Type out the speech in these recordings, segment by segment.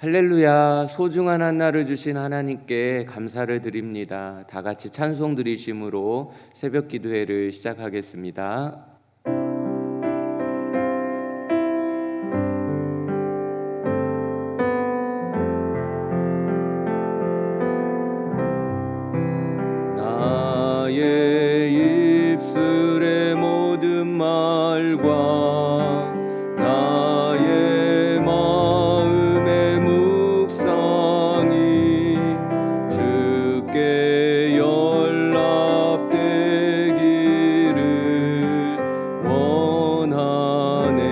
할렐루야. 소중한 한나를 주신 하나님께 감사를 드립니다. 다 같이 찬송 드리심으로 새벽 기도회를 시작하겠습니다. 나의 입술의 모든 말과 나의 마음의 묵상이 주께 연락되기를 원하네.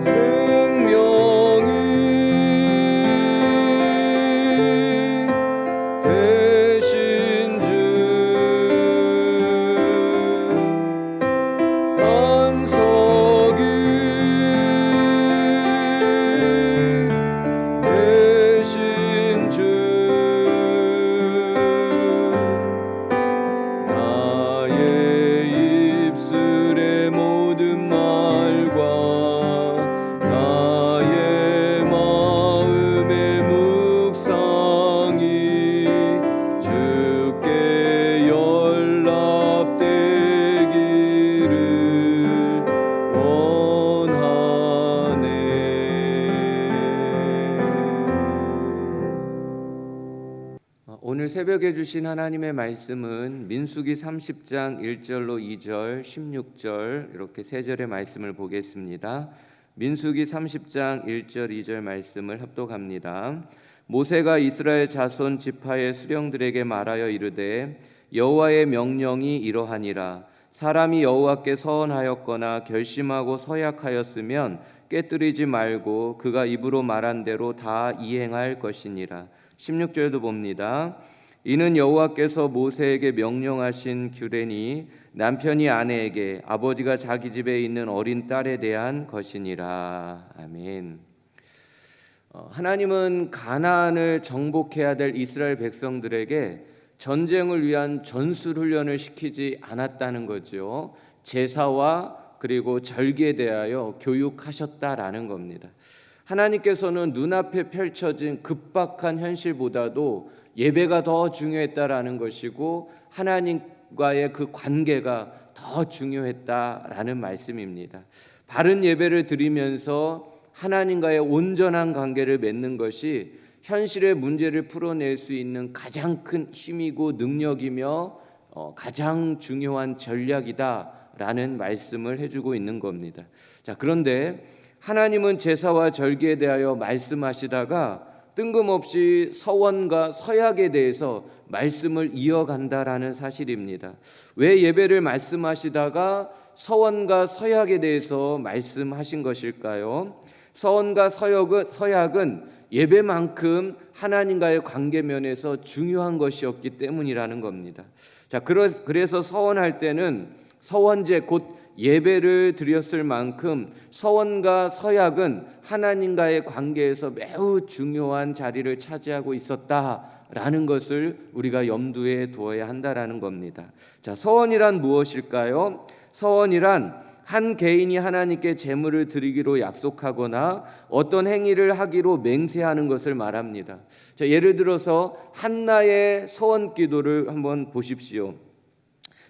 생명이 되신 주 반석이 되신 주 나의 입술의 모든 말과 나의 마음의 묵상이 주께 연락되기를 원하네. 오늘 새벽에 주신 하나님의 말씀은 민수기 30장 1절로 2절, 16절 이렇게 세 절의 말씀을 보겠습니다. 민수기 30장 1절, 2절 말씀을 합독합니다. 모세가 이스라엘 자손 지파의 수령들에게 말하여 이르되 여호와의 명령이 이러하니라. 사람이 여호와께 서원하였거나 결심하고 서약하였으면 깨뜨리지 말고 그가 입으로 말한 대로 다 이행할 것이니라. 16절도 봅니다. 이는 여호와께서 모세에게 명령하신 규례니 남편이 아내에게 아버지가 자기 집에 있는 어린 딸에 대한 것이니라. 아멘. 하나님은 가나안을 정복해야 될 이스라엘 백성들에게 전쟁을 위한 전술훈련을 시키지 않았다는 거죠. 제사와 그리고 절기에 대하여 교육하셨다라는 겁니다. 하나님께서는 눈앞에 펼쳐진 급박한 현실보다도 예배가 더 중요했다라는 것이고 하나님과의 그 관계가 더 중요했다라는 말씀입니다. 바른 예배를 드리면서 하나님과의 온전한 관계를 맺는 것이 현실의 문제를 풀어낼 수 있는 가장 큰 힘이고 능력이며 가장 중요한 전략이다라는 말씀을 해주고 있는 겁니다. 자, 그런데 하나님은 제사와 절기에 대하여 말씀하시다가 뜬금없이 서원과 서약에 대해서 말씀을 이어간다라는 사실입니다. 왜 예배를 말씀하시다가 서원과 서약에 대해서 말씀하신 것일까요? 서원과 서약은 예배만큼 하나님과의 관계 면에서 중요한 것이었기 때문이라는 겁니다. 자, 그래서 서원할 때는 서원제 곧 예배를 드렸을 만큼 서원과 서약은 하나님과의 관계에서 매우 중요한 자리를 차지하고 있었다라는 것을 우리가 염두에 두어야 한다라는 겁니다. 자, 서원이란 무엇일까요? 서원이란 한 개인이 하나님께 제물을 드리기로 약속하거나 어떤 행위를 하기로 맹세하는 것을 말합니다. 자, 예를 들어서 한나의 서원 기도를 한번 보십시오.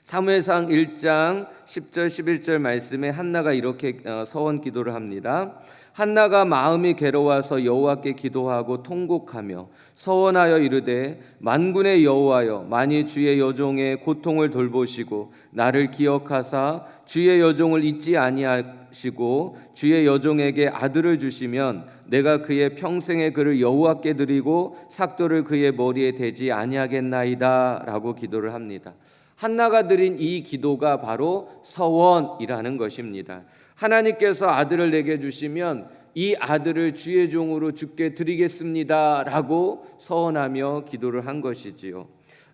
사무엘상 1장 10절 11절 말씀에 한나가 이렇게 서원 기도를 합니다. 한나가 마음이 괴로워서 여호와께 기도하고 통곡하며 서원하여 이르되 만군의 여호와여 만일 주의 여종의 고통을 돌보시고 나를 기억하사 주의 여종을 잊지 아니하시고 주의 여종에게 아들을 주시면 내가 그의 평생의 그를 여호와께 드리고 삭도를 그의 머리에 대지 아니하겠나이다 라고 기도를 합니다. 한나가 드린 이 기도가 바로 서원이라는 것입니다. 하나님께서 아들을 내게 주시면 이 아들을 주의 종으로 주께 드리겠습니다 라고 서원하며 기도를 한 것이지요.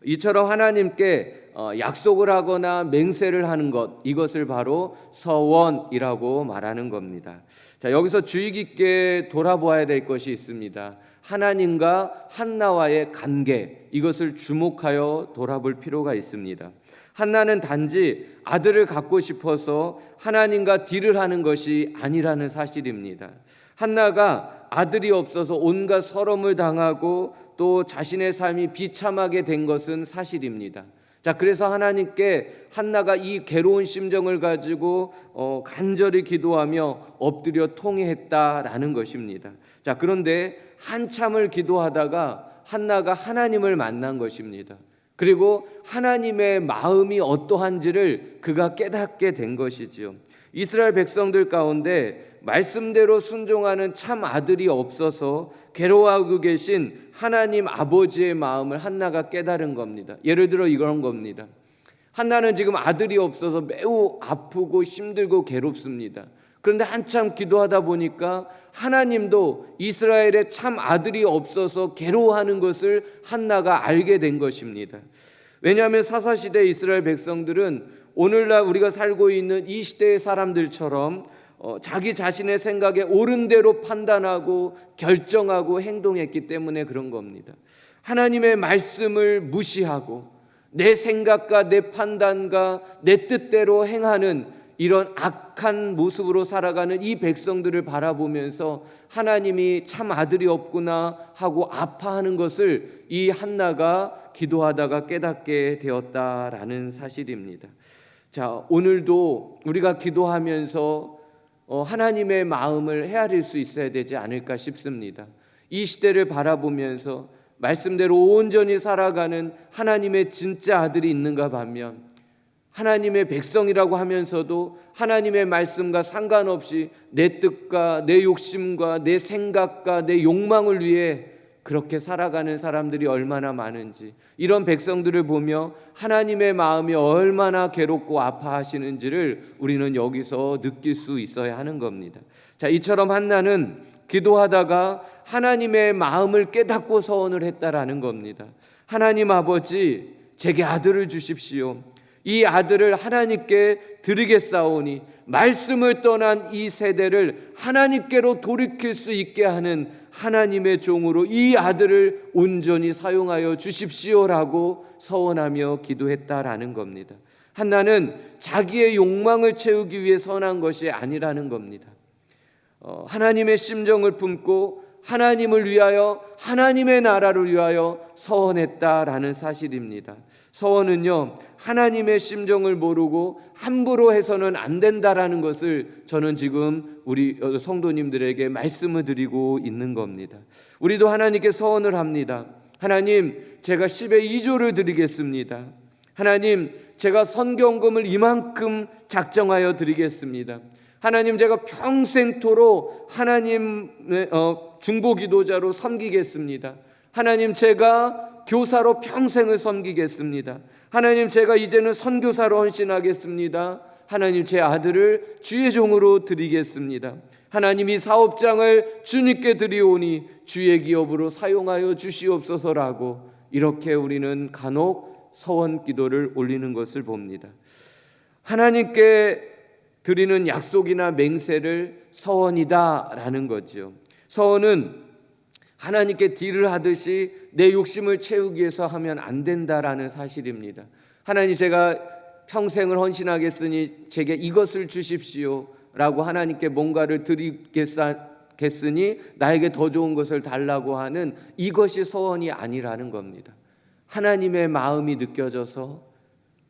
이처럼 하나님께 약속을 하거나 맹세를 하는 것, 이것을 바로 서원이라고 말하는 겁니다. 자, 여기서 주의 깊게 돌아보아야 될 것이 있습니다. 하나님과 한나와의 관계, 이것을 주목하여 돌아볼 필요가 있습니다. 한나는 단지 아들을 갖고 싶어서 하나님과 딜을 하는 것이 아니라는 사실입니다. 한나가 아들이 없어서 온갖 서름을 당하고 또 자신의 삶이 비참하게 된 것은 사실입니다. 자, 그래서 하나님께 한나가 이 괴로운 심정을 가지고 간절히 기도하며 엎드려 통회했다라는 것입니다. 자, 그런데 한참을 기도하다가 한나가 하나님을 만난 것입니다. 그리고 하나님의 마음이 어떠한지를 그가 깨닫게 된 것이지요. 이스라엘 백성들 가운데 말씀대로 순종하는 참 아들이 없어서 괴로워하고 계신 하나님 아버지의 마음을 한나가 깨달은 겁니다. 예를 들어 이런 겁니다. 한나는 지금 아들이 없어서 매우 아프고 힘들고 괴롭습니다. 그런데 한참 기도하다 보니까 하나님도 이스라엘에 참 아들이 없어서 괴로워하는 것을 한나가 알게 된 것입니다. 왜냐하면 사사시대 이스라엘 백성들은 오늘날 우리가 살고 있는 이 시대의 사람들처럼 자기 자신의 생각에 옳은 대로 판단하고 결정하고 행동했기 때문에 그런 겁니다. 하나님의 말씀을 무시하고 내 생각과 내 판단과 내 뜻대로 행하는 이런 악한 모습으로 살아가는 이 백성들을 바라보면서 하나님이 참 아들이 없구나 하고 아파하는 것을 이 한나가 기도하다가 깨닫게 되었다라는 사실입니다. 자, 오늘도 우리가 기도하면서 하나님의 마음을 헤아릴 수 있어야 되지 않을까 싶습니다. 이 시대를 바라보면서 말씀대로 온전히 살아가는 하나님의 진짜 아들이 있는가 반면 하나님의 백성이라고 하면서도 하나님의 말씀과 상관없이 내 뜻과 내 욕심과 내 생각과 내 욕망을 위해 그렇게 살아가는 사람들이 얼마나 많은지, 이런 백성들을 보며 하나님의 마음이 얼마나 괴롭고 아파하시는지를 우리는 여기서 느낄 수 있어야 하는 겁니다. 자, 이처럼 한나는 기도하다가 하나님의 마음을 깨닫고 서원을 했다라는 겁니다. 하나님 아버지, 제게 아들을 주십시오. 이 아들을 하나님께 드리겠사오니 말씀을 떠난 이 세대를 하나님께로 돌이킬 수 있게 하는 하나님의 종으로 이 아들을 온전히 사용하여 주십시오라고 서원하며 기도했다라는 겁니다. 한나는 자기의 욕망을 채우기 위해 선한 것이 아니라는 겁니다. 하나님의 심정을 품고 하나님을 위하여, 하나님의 나라를 위하여 서원했다라는 사실입니다. 서원은요, 하나님의 심정을 모르고 함부로 해서는 안 된다라는 것을 저는 지금 우리 성도님들에게 말씀을 드리고 있는 겁니다. 우리도 하나님께 서원을 합니다. 하나님, 제가 10의 2조를 드리겠습니다. 하나님, 제가 선경금을 이만큼 작정하여 드리겠습니다. 하나님, 제가 평생토록 하나님의 중보기도자로 섬기겠습니다. 하나님, 제가 교사로 평생을 섬기겠습니다. 하나님, 제가 이제는 선교사로 헌신하겠습니다. 하나님, 제 아들을 주의 종으로 드리겠습니다. 하나님, 이 사업장을 주님께 드리오니 주의 기업으로 사용하여 주시옵소서라고, 이렇게 우리는 간혹 서원 기도를 올리는 것을 봅니다. 하나님께 드리는 약속이나 맹세를 서원이다라는 거죠. 서원은 하나님께 딜을 하듯이 내 욕심을 채우기 위해서 하면 안 된다라는 사실입니다. 하나님, 제가 평생을 헌신하겠으니 제게 이것을 주십시오 라고 하나님께 뭔가를 드리겠으니 나에게 더 좋은 것을 달라고 하는 이것이 서원이 아니라는 겁니다. 하나님의 마음이 느껴져서,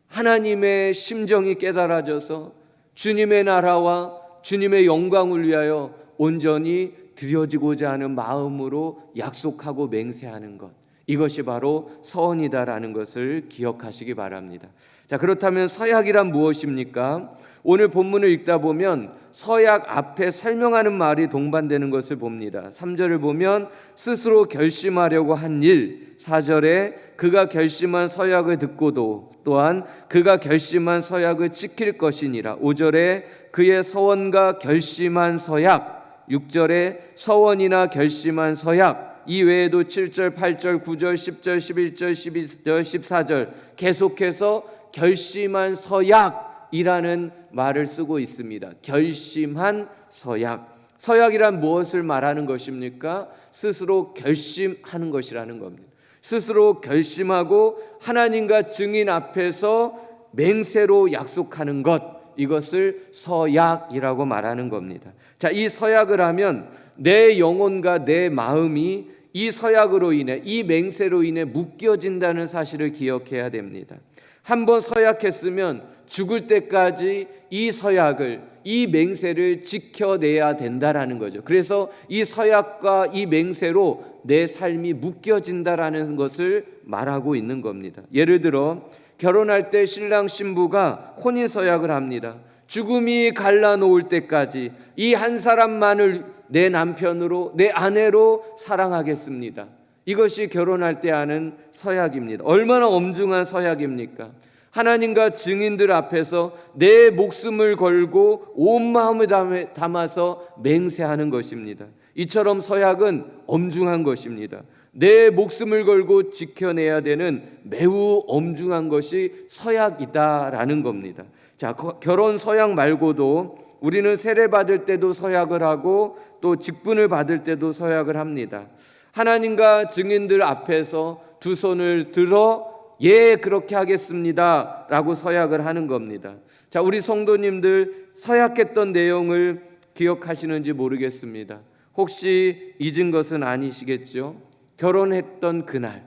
하나님의 심정이 깨달아져서 주님의 나라와 주님의 영광을 위하여 온전히 드려지고자 하는 마음으로 약속하고 맹세하는 것, 이것이 바로 서원이다라는 것을 기억하시기 바랍니다. 자, 그렇다면 서약이란 무엇입니까? 오늘 본문을 읽다 보면 서약 앞에 설명하는 말이 동반되는 것을 봅니다. 3절을 보면 스스로 결심하려고 한 일, 4절에 그가 결심한 서약을 듣고도 또한 그가 결심한 서약을 지킬 것이니라, 5절에 그의 서원과 결심한 서약, 6절에 서원이나 결심한 서약, 이 외에도 7절, 8절, 9절, 10절, 11절, 12절, 14절 계속해서 결심한 서약이라는 말을 쓰고 있습니다. 결심한 서약. 서약이란 무엇을 말하는 것입니까? 스스로 결심하는 것이라는 겁니다. 스스로 결심하고 하나님과 증인 앞에서 맹세로 약속하는 것, 이것을 서약이라고 말하는 겁니다. 자, 이 서약을 하면 내 영혼과 내 마음이 이 서약으로 인해, 이 맹세로 인해 묶여진다는 사실을 기억해야 됩니다. 한번 서약했으면 죽을 때까지 이 서약을, 이 맹세를 지켜내야 된다라는 거죠. 그래서 이 서약과 이 맹세로 내 삶이 묶여진다라는 것을 말하고 있는 겁니다. 예를 들어 결혼할 때 신랑 신부가 혼인 서약을 합니다. 죽음이 갈라놓을 때까지 이 한 사람만을 내 남편으로, 내 아내로 사랑하겠습니다. 이것이 결혼할 때 하는 서약입니다. 얼마나 엄중한 서약입니까? 하나님과 증인들 앞에서 내 목숨을 걸고 온 마음을 담아서 맹세하는 것입니다. 이처럼 서약은 엄중한 것입니다. 내 목숨을 걸고 지켜내야 되는 매우 엄중한 것이 서약이다라는 겁니다. 자, 결혼 서약 말고도 우리는 세례 받을 때도 서약을 하고 또 직분을 받을 때도 서약을 합니다. 하나님과 증인들 앞에서 두 손을 들어 예, 그렇게 하겠습니다 라고 서약을 하는 겁니다. 자, 우리 성도님들 서약했던 내용을 기억하시는지 모르겠습니다. 혹시 잊은 것은 아니시겠죠? 결혼했던 그날,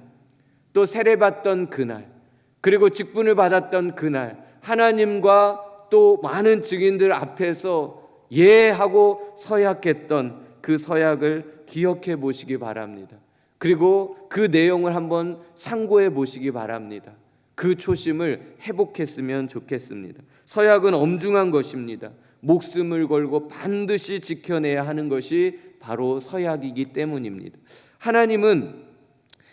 또 세례받던 그날, 그리고 직분을 받았던 그날, 하나님과 또 많은 증인들 앞에서 예 하고 서약했던 그 서약을 기억해 보시기 바랍니다. 그리고 그 내용을 한번 상고해 보시기 바랍니다. 그 초심을 회복했으면 좋겠습니다. 서약은 엄중한 것입니다. 목숨을 걸고 반드시 지켜내야 하는 것이 바로 서약이기 때문입니다. 하나님은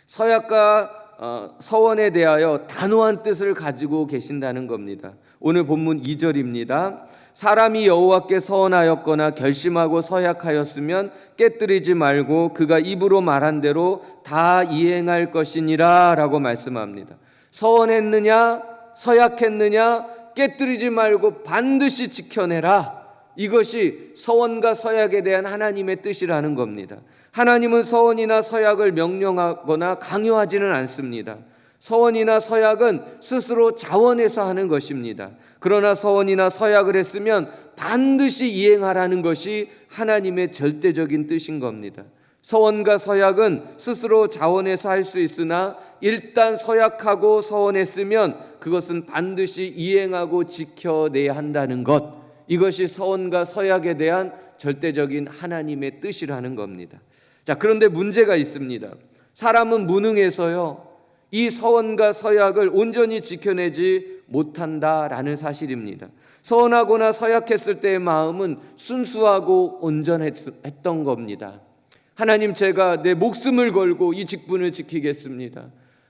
서약과 서원에 대하여 단호한 뜻을 가지고 계신다는 겁니다. 오늘 본문 2절입니다. 사람이 여호와께 서원하였거나 결심하고 서약하였으면 깨뜨리지 말고 그가 입으로 말한 대로 다 이행할 것이니라 라고 말씀합니다. 서원했느냐, 서약했느냐, 깨뜨리지 말고 반드시 지켜내라. 이것이 서원과 서약에 대한 하나님의 뜻이라는 겁니다. 하나님은 서원이나 서약을 명령하거나 강요하지는 않습니다. 서원이나 서약은 스스로 자원해서 하는 것입니다. 그러나 서원이나 서약을 했으면 반드시 이행하라는 것이 하나님의 절대적인 뜻인 겁니다. 서원과 서약은 스스로 자원해서 할 수 있으나 일단 서약하고 서원했으면 그것은 반드시 이행하고 지켜내야 한다는 것, 이것이 서원과 서약에 대한 절대적인 하나님의 뜻이라는 겁니다. 자, 그런데 문제가 있습니다. 사람은 무능해서요, 이 서원과 서약을 온전히 지켜내지 못한다라는 사실입니다. 서원하거나 서약했을 때의 마음은 순수하고 온전했던 겁니다. 하나님, 제가 내 목숨을 걸고 이 직분을 지키겠습니다.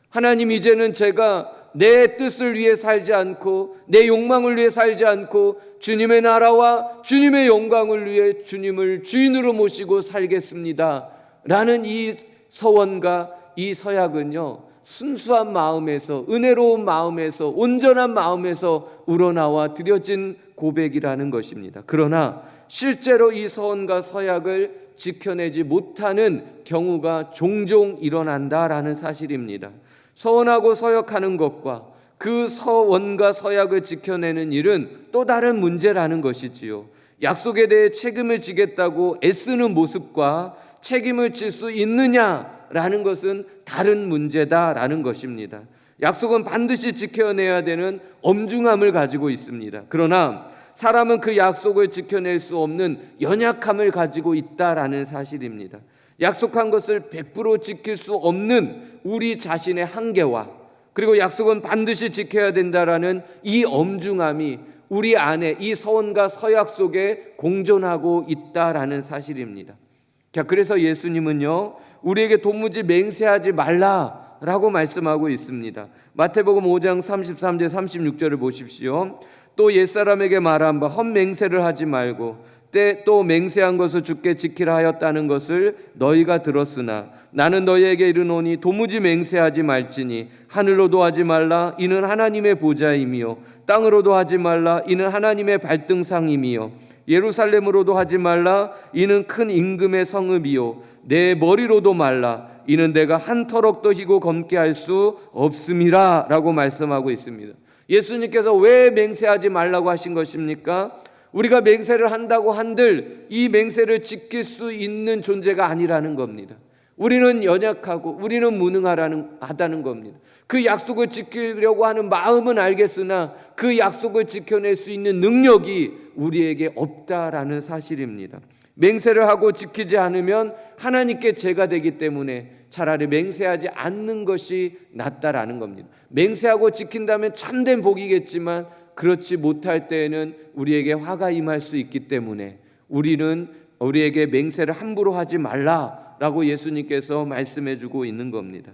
하나님, 이제는 제가 내 뜻을 위해 살지 않고 내 욕망을 위해 살지 않고 주님의 나라와 주님의 영광을 위해 주님을 주인으로 모시고 살겠습니다 라는 이 서원과 이 서약은요, 순수한 마음에서, 은혜로운 마음에서, 온전한 마음에서 우러나와 드려진 고백이라는 것입니다. 그러나 실제로 이 서원과 서약을 지켜내지 못하는 경우가 종종 일어난다라는 사실입니다. 서원하고 서약하는 것과 그 서원과 서약을 지켜내는 일은 또 다른 문제라는 것이지요. 약속에 대해 책임을 지겠다고 애쓰는 모습과 책임을 질 수 있느냐라는 것은 다른 문제다라는 것입니다. 약속은 반드시 지켜내야 되는 엄중함을 가지고 있습니다. 그러나 사람은 그 약속을 지켜낼 수 없는 연약함을 가지고 있다라는 사실입니다. 약속한 것을 100% 지킬 수 없는 우리 자신의 한계와, 그리고 약속은 반드시 지켜야 된다라는 이 엄중함이 우리 안에 이 서원과 서약 속에 공존하고 있다라는 사실입니다. 자, 그래서 예수님은요, 우리에게 도무지 맹세하지 말라라고 말씀하고 있습니다. 마태복음 5장 33절 36절을 보십시오. 또 옛사람에게 말한 바 헛맹세를 하지 말고 또 맹세한 것을 주께 지키라 하였다는 것을 너희가 들었으나 나는 너희에게 이르노니 도무지 맹세하지 말지니 하늘로도 하지 말라 이는 하나님의 보좌임이요 땅으로도 하지 말라 이는 하나님의 발등상임이요 예루살렘으로도 하지 말라 이는 큰 임금의 성읍이요 내 머리로도 말라 이는 내가 한 터럭도 희고 검게 할 수 없음이라 라고 말씀하고 있습니다. 예수님께서 왜 맹세하지 말라고 하신 것입니까? 우리가 맹세를 한다고 한들 이 맹세를 지킬 수 있는 존재가 아니라는 겁니다. 우리는 연약하고 우리는 무능하다는 겁니다. 그 약속을 지키려고 하는 마음은 알겠으나 그 약속을 지켜낼 수 있는 능력이 우리에게 없다라는 사실입니다. 맹세를 하고 지키지 않으면 하나님께 죄가 되기 때문에 차라리 맹세하지 않는 것이 낫다라는 겁니다. 맹세하고 지킨다면 참된 복이겠지만 그렇지 못할 때에는 우리에게 화가 임할 수 있기 때문에 우리에게 맹세를 함부로 하지 말라라고 예수님께서 말씀해주고 있는 겁니다.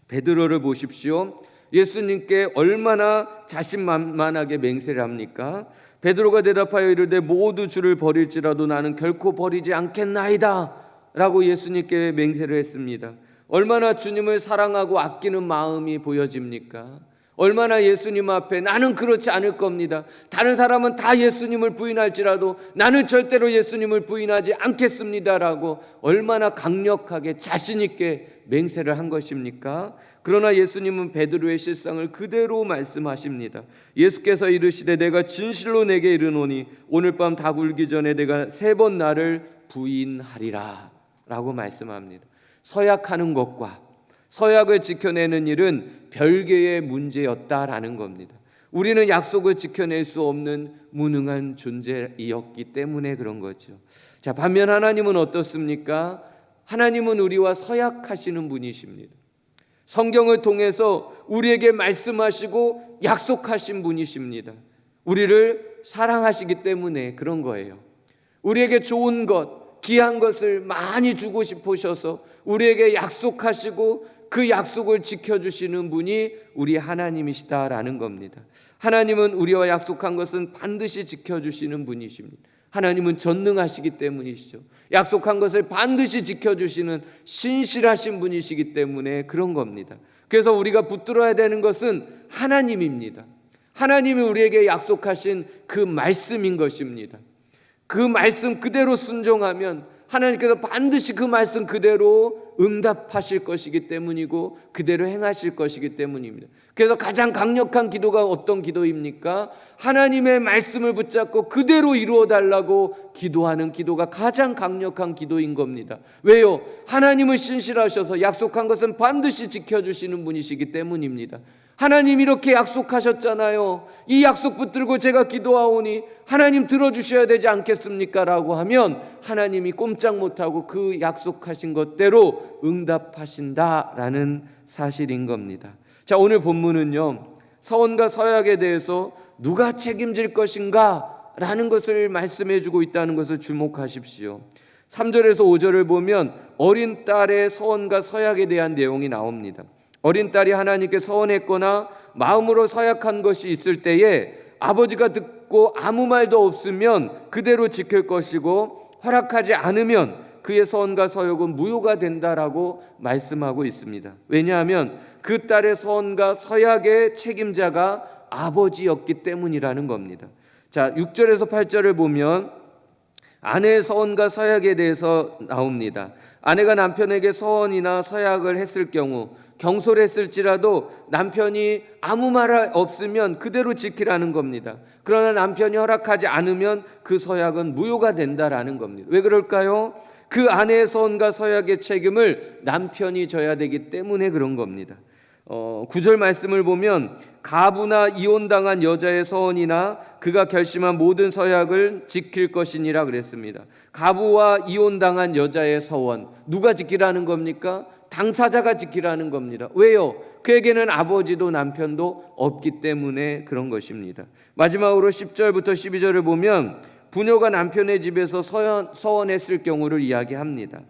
베드로를 보십시오. 예수님께 얼마나 자신만만하게 맹세를 합니까? 베드로가 대답하여 이르되 모두 주를 버릴지라도 나는 결코 버리지 않겠나이다 라고 예수님께 맹세를 했습니다. 얼마나 주님을 사랑하고 아끼는 마음이 보여집니까? 얼마나 예수님 앞에 나는 그렇지 않을 겁니다. 다른 사람은 다 예수님을 부인할지라도 나는 절대로 예수님을 부인하지 않겠습니다라고 얼마나 강력하게 자신 있게 맹세를 한 것입니까? 그러나 예수님은 베드로의 실상을 그대로 말씀하십니다. 예수께서 이르시되 내가 진실로 내게 이르노니 오늘 밤 다 굴기 전에 내가 3번 나를 부인하리라 라고 말씀합니다. 서약하는 것과 서약을 지켜내는 일은 별개의 문제였다라는 겁니다. 우리는 약속을 지켜낼 수 없는 무능한 존재이었기 때문에 그런 거죠. 자, 반면 하나님은 어떻습니까? 하나님은 우리와 서약하시는 분이십니다. 성경을 통해서 우리에게 말씀하시고 약속하신 분이십니다. 우리를 사랑하시기 때문에 그런 거예요. 우리에게 좋은 것, 귀한 것을 많이 주고 싶으셔서 우리에게 약속하시고 그 약속을 지켜주시는 분이 우리 하나님이시다라는 겁니다. 하나님은 우리와 약속한 것은 반드시 지켜주시는 분이십니다. 하나님은 전능하시기 때문이시죠. 약속한 것을 반드시 지켜주시는 신실하신 분이시기 때문에 그런 겁니다. 그래서 우리가 붙들어야 되는 것은 하나님입니다. 하나님이 우리에게 약속하신 그 말씀인 것입니다. 그 말씀 그대로 순종하면 하나님께서 반드시 그 말씀 그대로 응답하실 것이기 때문이고 그대로 행하실 것이기 때문입니다. 그래서 가장 강력한 기도가 어떤 기도입니까? 하나님의 말씀을 붙잡고 그대로 이루어 달라고 기도하는 기도가 가장 강력한 기도인 겁니다. 왜요? 하나님은 신실하셔서 약속한 것은 반드시 지켜주시는 분이시기 때문입니다. 하나님 이렇게 약속하셨잖아요. 이 약속 붙들고 제가 기도하오니 하나님 들어주셔야 되지 않겠습니까? 라고 하면 하나님이 꼼짝 못하고 그 약속하신 것대로 응답하신다라는 사실인 겁니다. 자, 오늘 본문은요, 서원과 서약에 대해서 누가 책임질 것인가 라는 것을 말씀해 주고 있다는 것을 주목하십시오. 3절에서 5절을 보면 어린 딸의 서원과 서약에 대한 내용이 나옵니다. 어린 딸이 하나님께 서원했거나 마음으로 서약한 것이 있을 때에 아버지가 듣고 아무 말도 없으면 그대로 지킬 것이고 허락하지 않으면 그의 서원과 서약은 무효가 된다라고 말씀하고 있습니다. 왜냐하면 그 딸의 서원과 서약의 책임자가 아버지였기 때문이라는 겁니다. 자, 6절에서 8절을 보면 아내의 서원과 서약에 대해서 나옵니다. 아내가 남편에게 서원이나 서약을 했을 경우 경솔했을지라도 남편이 아무 말 없으면 그대로 지키라는 겁니다. 그러나 남편이 허락하지 않으면 그 서약은 무효가 된다라는 겁니다. 왜 그럴까요? 그 아내의 서원과 서약의 책임을 남편이 져야 되기 때문에 그런 겁니다. 9절 말씀을 보면 가부나 이혼당한 여자의 서원이나 그가 결심한 모든 서약을 지킬 것이니라 그랬습니다. 가부와 이혼당한 여자의 서원, 누가 지키라는 겁니까? 당사자가 지키라는 겁니다. 왜요? 그에게는 아버지도 남편도 없기 때문에 그런 것입니다. 마지막으로 10절부터 12절을 보면 부녀가 남편의 집에서 서원했을 경우를 이야기합니다.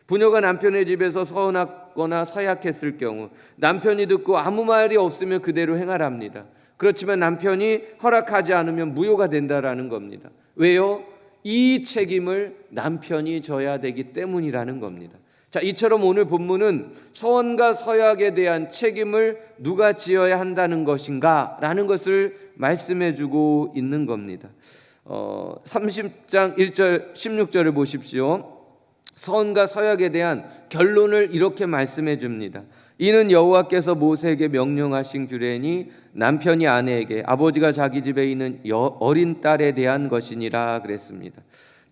부녀가 남편의 집에서 서원하거나 서약했을 경우 남편이 듣고 아무 말이 없으면 그대로 행하랍니다. 그렇지만 남편이 허락하지 않으면 무효가 된다라는 겁니다. 왜요? 이 책임을 남편이 져야 되기 때문이라는 겁니다. 자, 이처럼 오늘 본문은 서원과 서약에 대한 책임을 누가 지어야 한다는 것인가 라는 것을 말씀해 주고 있는 겁니다. 30장 1절 16절을 보십시오. 서원과 서약에 대한 결론을 이렇게 말씀해 줍니다. 이는 여호와께서 모세에게 명령하신 규례니 남편이 아내에게 아버지가 자기 집에 있는 어린 딸에 대한 것이니라 그랬습니다.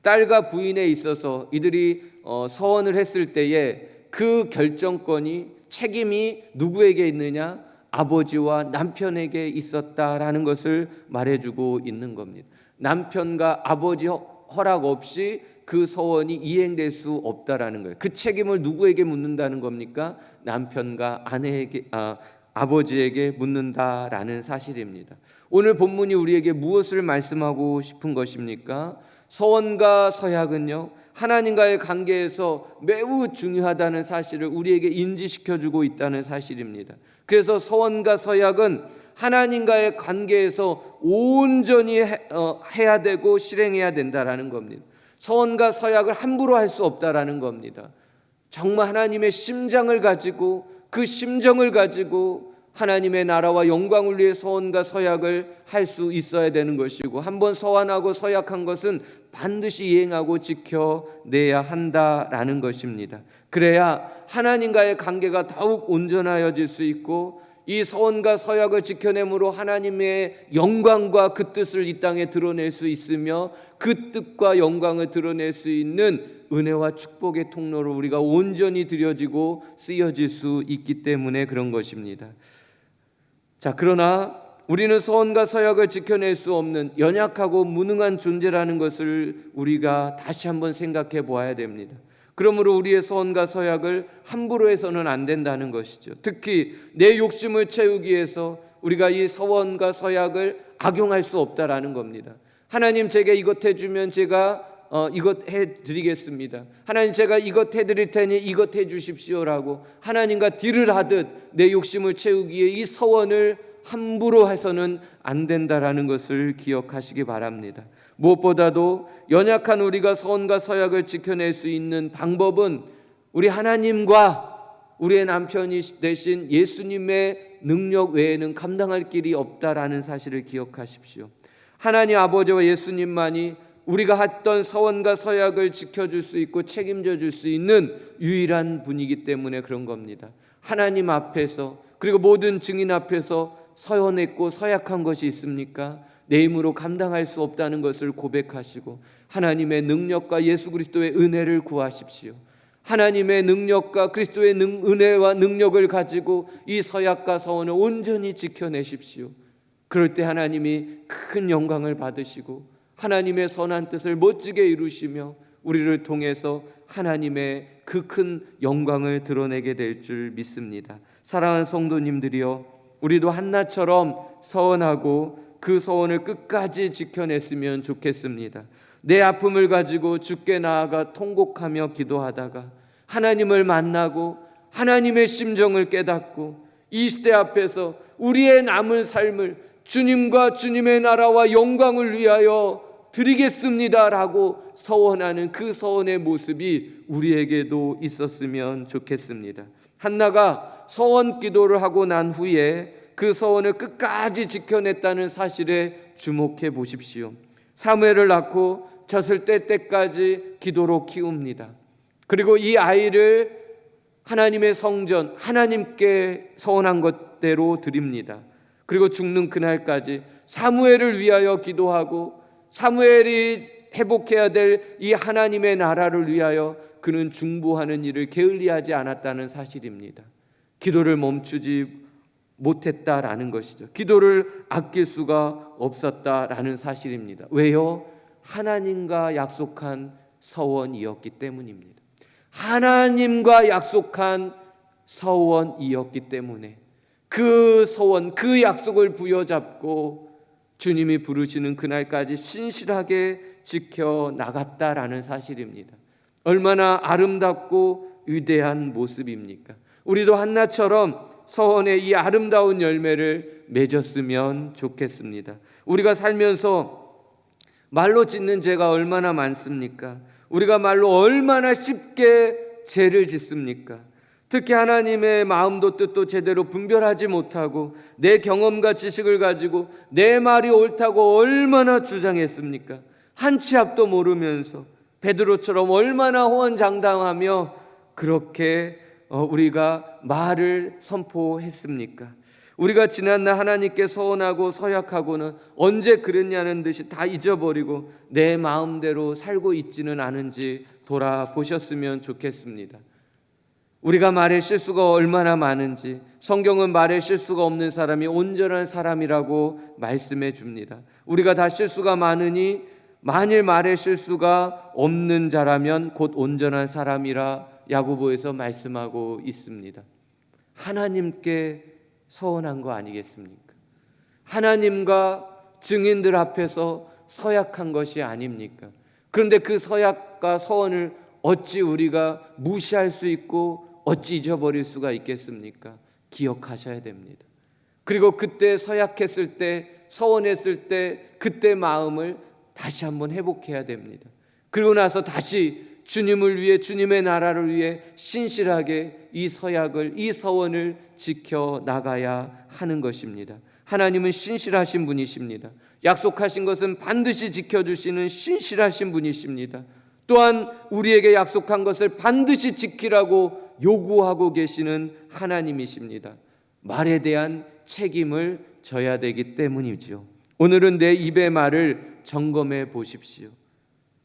딸과 부인에 있어서 이들이 서원을 했을 때에 그 결정권이, 책임이 누구에게 있느냐? 아버지와 남편에게 있었다라는 것을 말해주고 있는 겁니다. 남편과 아버지 허락 없이 그 서원이 이행될 수 없다라는 거예요. 그 책임을 누구에게 묻는다는 겁니까? 남편과 아버지에게 묻는다라는 사실입니다. 오늘 본문이 우리에게 무엇을 말씀하고 싶은 것입니까? 서원과 서약은요, 하나님과의 관계에서 매우 중요하다는 사실을 우리에게 인지시켜주고 있다는 사실입니다. 그래서 서원과 서약은 하나님과의 관계에서 온전히 해야 되고 실행해야 된다라는 겁니다. 서원과 서약을 함부로 할 수 없다라는 겁니다. 정말 하나님의 심장을 가지고, 그 심정을 가지고 하나님의 나라와 영광을 위해 서원과 서약을 할 수 있어야 되는 것이고, 한번 서원하고 서약한 것은 반드시 이행하고 지켜내야 한다라는 것입니다. 그래야 하나님과의 관계가 더욱 온전하여질 수 있고, 이 서원과 서약을 지켜냄으로 하나님의 영광과 그 뜻을 이 땅에 드러낼 수 있으며, 그 뜻과 영광을 드러낼 수 있는 은혜와 축복의 통로로 우리가 온전히 드려지고 쓰여질 수 있기 때문에 그런 것입니다. 자, 그러나 우리는 서원과 서약을 지켜낼 수 없는 연약하고 무능한 존재라는 것을 우리가 다시 한번 생각해 보아야 됩니다. 그러므로 우리의 서원과 서약을 함부로 해서는 안 된다는 것이죠. 특히 내 욕심을 채우기 위해서 우리가 이 서원과 서약을 악용할 수 없다라는 겁니다. 하나님, 제게 이것 해주면 제가 이것 해드리겠습니다. 하나님, 제가 이것 해드릴 테니 이것 해주십시오라고 하나님과 딜을 하듯 내 욕심을 채우기 위해 이 서원을 함부로 해서는 안 된다라는 것을 기억하시기 바랍니다. 무엇보다도 연약한 우리가 서원과 서약을 지켜낼 수 있는 방법은 우리 하나님과 우리의 남편이 되신 예수님의 능력 외에는 감당할 길이 없다라는 사실을 기억하십시오. 하나님 아버지와 예수님만이 우리가 했던 서원과 서약을 지켜줄 수 있고 책임져 줄 수 있는 유일한 분이기 때문에 그런 겁니다. 하나님 앞에서, 그리고 모든 증인 앞에서 서원했고 서약한 것이 있습니까? 내 힘으로 감당할 수 없다는 것을 고백하시고 하나님의 능력과 예수 그리스도의 은혜를 구하십시오. 하나님의 능력과 그리스도의 은혜와 능력을 가지고 이 서약과 서원을 온전히 지켜내십시오. 그럴 때 하나님이 큰 영광을 받으시고 하나님의 선한 뜻을 멋지게 이루시며 우리를 통해서 하나님의 그 큰 영광을 드러내게 될 줄 믿습니다. 사랑하는 성도님들이여, 우리도 한나처럼 서원하고 그 서원을 끝까지 지켜냈으면 좋겠습니다. 내 아픔을 가지고 주께 나아가 통곡하며 기도하다가 하나님을 만나고 하나님의 심정을 깨닫고 이 시대 앞에서 우리의 남은 삶을 주님과 주님의 나라와 영광을 위하여 드리겠습니다라고 서원하는 그 서원의 모습이 우리에게도 있었으면 좋겠습니다. 한나가 서원 기도를 하고 난 후에 그 서원을 끝까지 지켜냈다는 사실에 주목해 보십시오. 사무엘을 낳고 젖을 뗄 때까지 기도로 키웁니다. 그리고 이 아이를 하나님의 성전, 하나님께 서원한 것대로 드립니다. 그리고 죽는 그날까지 사무엘을 위하여 기도하고 사무엘이 회복해야 될 이 하나님의 나라를 위하여 그는 중보하는 일을 게을리하지 않았다는 사실입니다. 기도를 멈추지 못했다라는 것이죠. 기도를 아낄 수가 없었다라는 사실입니다. 왜요? 하나님과 약속한 서원이었기 때문입니다. 하나님과 약속한 서원이었기 때문에 그 서원, 그 약속을 부여잡고 주님이 부르시는 그날까지 신실하게 지켜나갔다라는 사실입니다. 얼마나 아름답고 위대한 모습입니까? 우리도 한나처럼 서원의 이 아름다운 열매를 맺었으면 좋겠습니다. 우리가 살면서 말로 짓는 죄가 얼마나 많습니까? 우리가 말로 얼마나 쉽게 죄를 짓습니까? 특히 하나님의 마음도 뜻도 제대로 분별하지 못하고 내 경험과 지식을 가지고 내 말이 옳다고 얼마나 주장했습니까? 한 치 앞도 모르면서 베드로처럼 얼마나 호언장담하며 그렇게 우리가 말을 선포했습니까? 우리가 지난날 하나님께 서원하고 서약하고는 언제 그랬냐는 듯이 다 잊어버리고 내 마음대로 살고 있지는 않은지 돌아보셨으면 좋겠습니다. 우리가 말에 실수가 얼마나 많은지 성경은 말에 실수가 없는 사람이 온전한 사람이라고 말씀해 줍니다. 우리가 다 실수가 많으니 만일 말에 실수가 없는 자라면 곧 온전한 사람이라 야고보에서 말씀하고 있습니다. 하나님께 서원한 거 아니겠습니까? 하나님과 증인들 앞에서 서약한 것이 아닙니까? 그런데 그 서약과 서원을 어찌 우리가 무시할 수 있고 어찌 잊어버릴 수가 있겠습니까? 기억하셔야 됩니다. 그리고 그때 서약했을 때, 서원했을 때 그때 마음을 다시 한번 회복해야 됩니다. 그리고 나서 다시 주님을 위해, 주님의 나라를 위해 신실하게 이 서약을, 이 서원을 지켜나가야 하는 것입니다. 하나님은 신실하신 분이십니다. 약속하신 것은 반드시 지켜주시는 신실하신 분이십니다. 또한 우리에게 약속한 것을 반드시 지키라고 요구하고 계시는 하나님이십니다. 말에 대한 책임을 져야 되기 때문이죠. 오늘은 내 입의 말을 점검해 보십시오.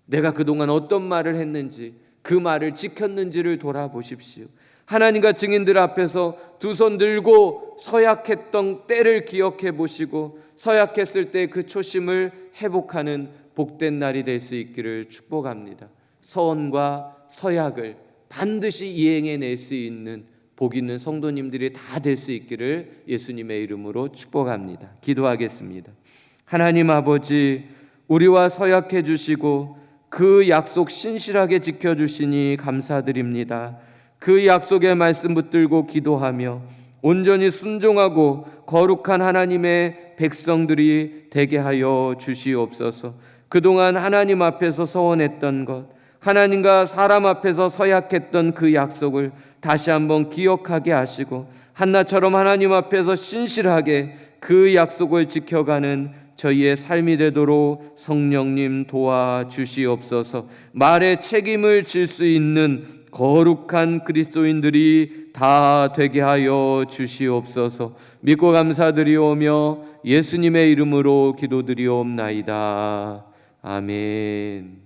내가 그동안 어떤 말을 했는지, 그 말을 지켰는지를 돌아보십시오. 하나님과 증인들 앞에서 두 손 들고 서약했던 때를 기억해 보시고 서약했을 때 그 초심을 회복하는 복된 날이 될 수 있기를 축복합니다. 서원과 서약을 반드시 이행해낼 수 있는 복 있는 성도님들이 다 될 수 있기를 예수님의 이름으로 축복합니다. 기도하겠습니다. 하나님 아버지, 우리와 서약해 주시고 그 약속 신실하게 지켜주시니 감사드립니다. 그 약속의 말씀 붙들고 기도하며 온전히 순종하고 거룩한 하나님의 백성들이 되게 하여 주시옵소서. 그동안 하나님 앞에서 서원했던 것, 하나님과 사람 앞에서 서약했던 그 약속을 다시 한번 기억하게 하시고 한나처럼 하나님 앞에서 신실하게 그 약속을 지켜가는 저희의 삶이 되도록 성령님 도와주시옵소서. 말에 책임을 질 수 있는 거룩한 그리스도인들이 다 되게 하여 주시옵소서. 믿고 감사드리오며 예수님의 이름으로 기도드리옵나이다. 아멘.